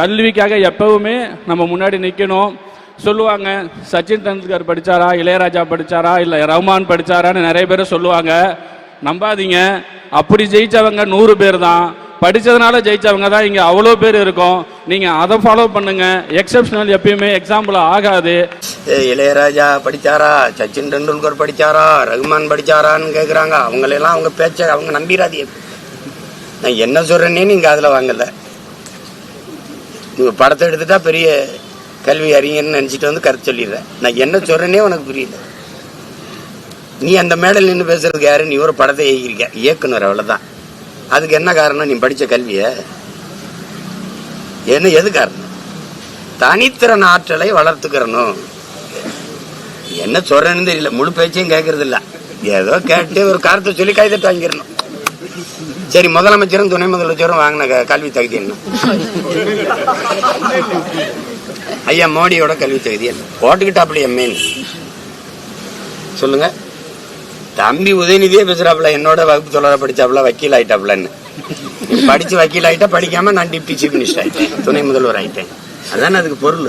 கல்விக்காக எப்பவுமே நம்ம முன்னாடி நிற்கணும். சொல்லுவாங்க, சச்சின் டெண்டுல்கர் படித்தாரா, இளையராஜா படித்தாரா, இல்லை ரஹ்மான் படித்தாரான்னு நிறைய பேர் சொல்லுவாங்க. நம்பாதீங்க, அப்படி ஜெயித்தவங்க 100 பேர் தான். படித்ததுனால ஜெயித்தவங்க தான் இங்கே அவ்வளோ பேர் இருக்கும். நீங்கள் அதை ஃபாலோ பண்ணுங்க. எக்ஸப்ஷனல் எப்பயுமே எக்ஸாம்பிள் ஆகாது. இளையராஜா படித்தாரா, சச்சின் டெண்டுல்கர் படித்தாரா, ரஹ்மான் படித்தாரான்னு கேட்குறாங்க. அவங்களெல்லாம் அவங்க பேச்ச அவங்க நம்பிடாதீங்க. நான் என்ன சொல்கிறேன்னே நீங்கள் அதில் வாங்கலை. நீங்கள் படத்தை எடுத்துட்டா பெரிய கல்வி அறிஞர்னு நினச்சிட்டு வந்து கருத்து சொல்லிடுறேன். நான் என்ன சொல்கிறேன்னே உனக்கு புரியல. நீ அந்த மேடல் நின்று பேசுறதுக்கு யாரு? நீ ஒரு படத்தை இயக்குனர், அவ்வளோதான். அதுக்கு என்ன காரணம்? நீ படித்த கல்வியை என்ன எது காரணம்? தனித்திறன் ஆற்றலை வளர்த்துக்கிறணும். என்ன சொல்றேன்னு தெரியல, முழு பேச்சையும் கேட்கறது இல்லை. ஏதோ கேட்டு ஒரு காரணத்தை சொல்லி கைதட்டு வாங்கிடணும். சரி, முதலமைச்சரும் துணை முதலமைச்சரும் வாங்கின கல்வி தகுதி என்ன? ஐயா மோடியோட கல்வி தகுதி என்ன? போட்டுக்கிட்டாப்புல எம்ஏன்னு சொல்லுங்க. தம்பி உதயநிதியே பேசுறாப்புல, என்னோட வகுப்பு தொடர படிச்சாப்புல, வக்கீல் ஆயிட்டாப்புலன்னு. படிச்சு வக்கீல் ஆயிட்டா, படிக்காம நான் டிப்டி சீஃப் மினிஸ்டர் ஆயிட்டேன், துணை முதல்வர் ஆயிட்டேன். அதானே அதுக்கு பொருள்.